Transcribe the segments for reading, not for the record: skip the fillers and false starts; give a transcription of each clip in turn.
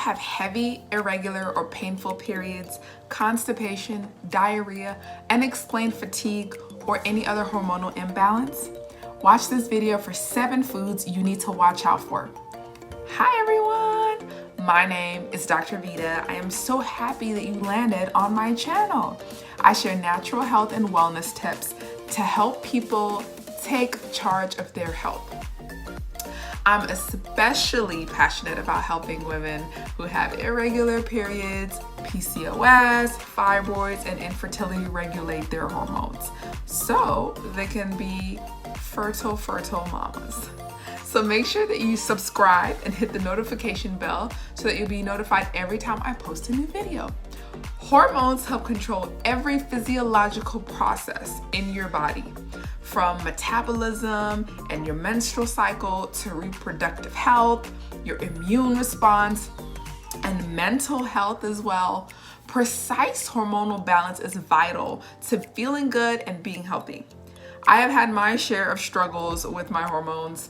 have heavy, irregular, or painful periods, constipation, diarrhea, unexplained fatigue, or any other hormonal imbalance? Watch this video for 7 foods you need to watch out for. Hi everyone! My name is Dr. Vita. I am so happy that you landed on my channel. I share natural health and wellness tips to help people take charge of their health. I'm especially passionate about helping women who have irregular periods, PCOS, fibroids, and infertility regulate their hormones so they can be fertile mamas. So make sure that you subscribe and hit the notification bell so that you'll be notified every time I post a new video. Hormones help control every physiological process in your body, from metabolism and your menstrual cycle to reproductive health, your immune response, and mental health as well. Precise hormonal balance is vital to feeling good and being healthy. I have had my share of struggles with my hormones.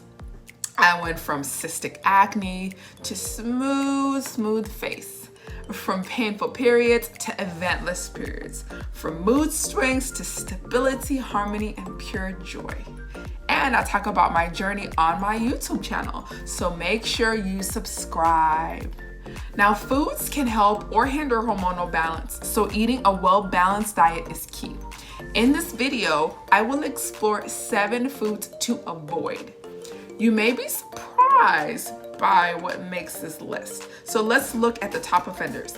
I went from cystic acne to smooth face, from painful periods to eventless periods, from mood swings to stability, harmony, and pure joy. And I talk about my journey on my YouTube channel, so make sure you subscribe. Now, foods can help or hinder hormonal balance, so eating a well-balanced diet is key. In this video, I will explore 7 foods to avoid. You may be surprised by what makes this list. So let's look at the top offenders.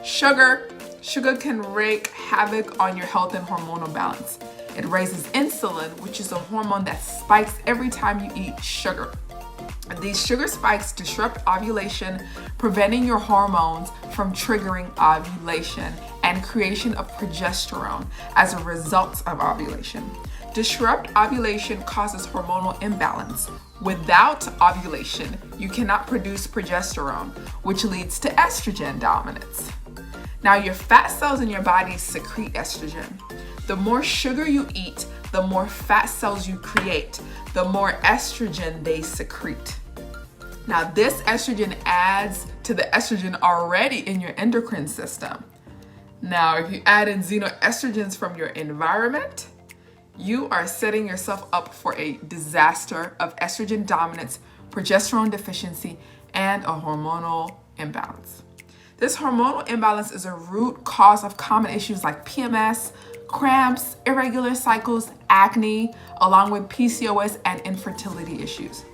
Sugar. Sugar can wreak havoc on your health and hormonal balance. It raises insulin, which is a hormone that spikes every time you eat sugar. These sugar spikes disrupt ovulation, preventing your hormones from triggering ovulation and creation of progesterone as a result of ovulation. Disrupt ovulation causes hormonal imbalance. Without ovulation, you cannot produce progesterone, which leads to estrogen dominance. Now, your fat cells in your body secrete estrogen. The more sugar you eat, the more fat cells you create, the more estrogen they secrete. Now, this estrogen adds to the estrogen already in your endocrine system. Now, if you add in xenoestrogens from your environment, you are setting yourself up for a disaster of estrogen dominance, progesterone deficiency, and a hormonal imbalance. This hormonal imbalance is a root cause of common issues like PMS, cramps, irregular cycles, acne, along with PCOS and infertility issues.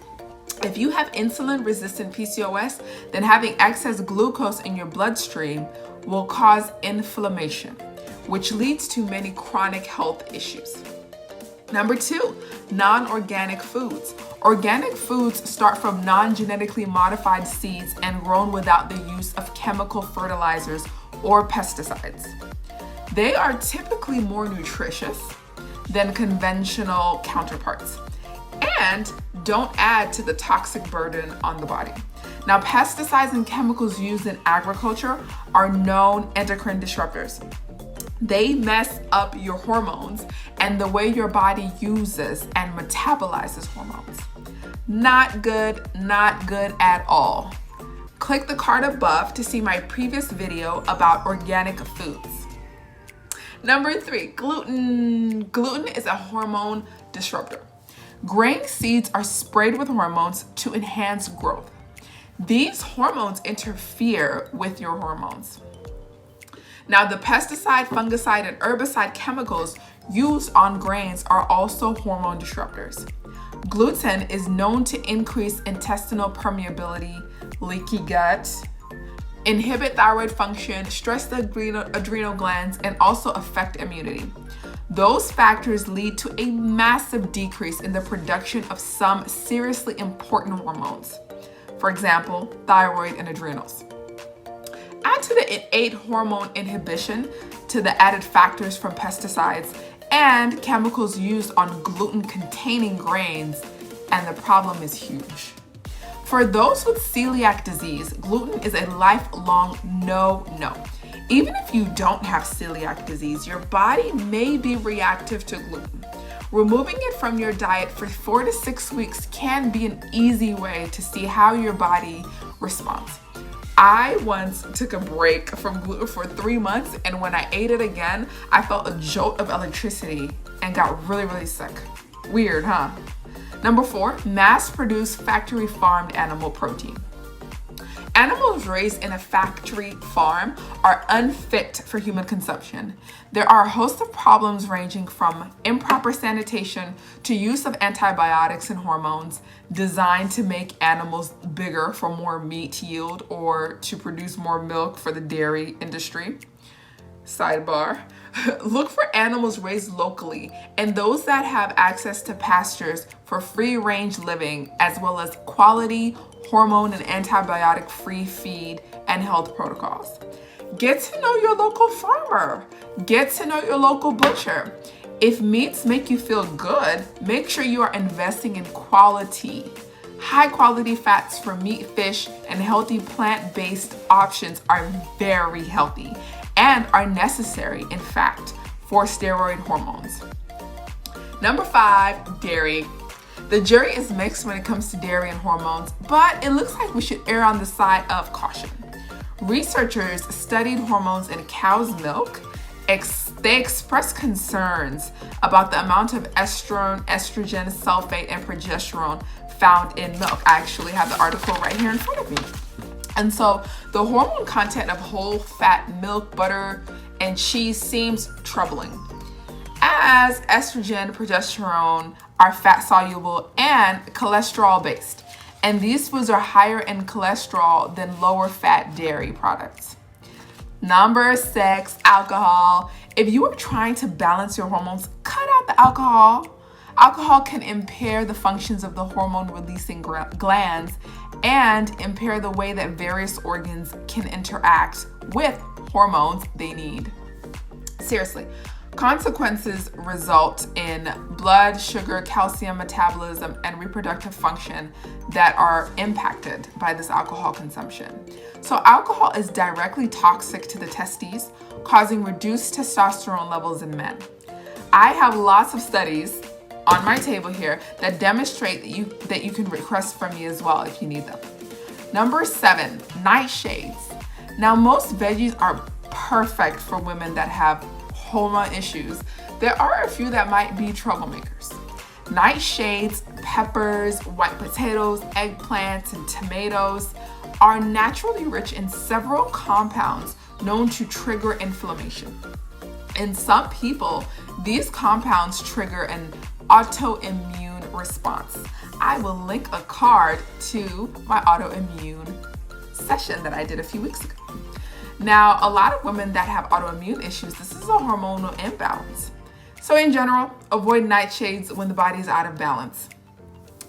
If you have insulin-resistant PCOS, then having excess glucose in your bloodstream will cause inflammation, which leads to many chronic health issues. Number 2, non-organic foods. Organic foods start from non-genetically modified seeds and grown without the use of chemical fertilizers or pesticides. They are typically more nutritious than conventional counterparts and don't add to the toxic burden on the body. Now, pesticides and chemicals used in agriculture are known endocrine disruptors. They mess up your hormones and the way your body uses and metabolizes hormones. Not good at all. Click the card above to see my previous video about organic foods. Number 3, gluten. Gluten is a hormone disruptor. Grain seeds are sprayed with hormones to enhance growth. These hormones interfere with your hormones. Now, the pesticide, fungicide, and herbicide chemicals used on grains are also hormone disruptors. Gluten is known to increase intestinal permeability, leaky gut, inhibit thyroid function, stress the adrenal glands, and also affect immunity. Those factors lead to a massive decrease in the production of some seriously important hormones. For example, thyroid and adrenals. Add to the innate hormone inhibition to the added factors from pesticides and chemicals used on gluten-containing grains, and the problem is huge. For those with celiac disease, gluten is a lifelong no. Even if you don't have celiac disease, your body may be reactive to gluten. Removing it from your diet for 4 to 6 weeks can be an easy way to see how your body responds. I once took a break from gluten for 3 months, and when I ate it again, I felt a jolt of electricity and got really, really sick. Weird, huh? Number 4, mass-produced factory-farmed animal protein. Animals raised in a factory farm are unfit for human consumption. There are a host of problems ranging from improper sanitation to use of antibiotics and hormones designed to make animals bigger for more meat yield or to produce more milk for the dairy industry. Sidebar. Look for animals raised locally and those that have access to pastures for free-range living, as well as quality, hormone and antibiotic-free feed and health protocols. Get to know your local farmer. Get to know your local butcher. If meats make you feel good, make sure you are investing in quality. High-quality fats from meat, fish, and healthy plant-based options are very healthy and are necessary, in fact, for steroid hormones. Number 5, dairy. The jury is mixed when it comes to dairy and hormones, but it looks like we should err on the side of caution. Researchers studied hormones in cow's milk. They expressed concerns about the amount of estrogen, sulfate, and progesterone found in milk. I actually have the article right here in front of me. And so the hormone content of whole fat milk, butter, and cheese seems troubling, as estrogen, progesterone are fat soluble and cholesterol based. And these foods are higher in cholesterol than lower fat dairy products. Number 6, alcohol. If you are trying to balance your hormones, cut out the alcohol. Alcohol can impair the functions of the hormone releasing glands and impair the way that various organs can interact with hormones they need. Seriously, consequences result in blood sugar, calcium metabolism, and reproductive function that are impacted by this alcohol consumption. So alcohol is directly toxic to the testes, causing reduced testosterone levels in men. I have lots of studies on my table here that demonstrate that you can request from me as well if you need them. Number 7, nightshades. Now, most veggies are perfect for women that have hormone issues. There are a few that might be troublemakers. Nightshades, peppers, white potatoes, eggplants, and tomatoes are naturally rich in several compounds known to trigger inflammation. In some people, these compounds trigger an autoimmune response. I will link a card to my autoimmune session that I did a few weeks ago. Now, a lot of women that have autoimmune issues, this is a hormonal imbalance. So in general, avoid nightshades when the body is out of balance.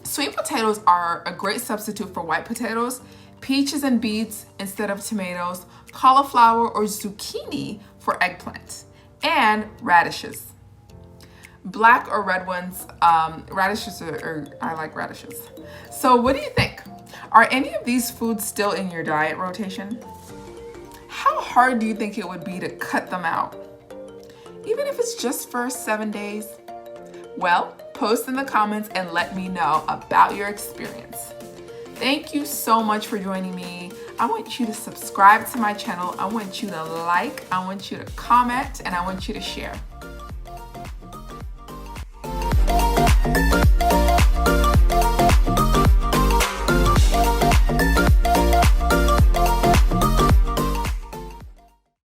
Sweet potatoes are a great substitute for white potatoes, peaches and beets instead of tomatoes, cauliflower or zucchini for eggplant, and radishes. Black or red ones, radishes I like radishes. So what do you think? Are any of these foods still in your diet rotation? How hard do you think it would be to cut them out? Even if it's just for 7 days? Well, post in the comments and let me know about your experience. Thank you so much for joining me. I want you to subscribe to my channel. I want you to like, I want you to comment, and I want you to share.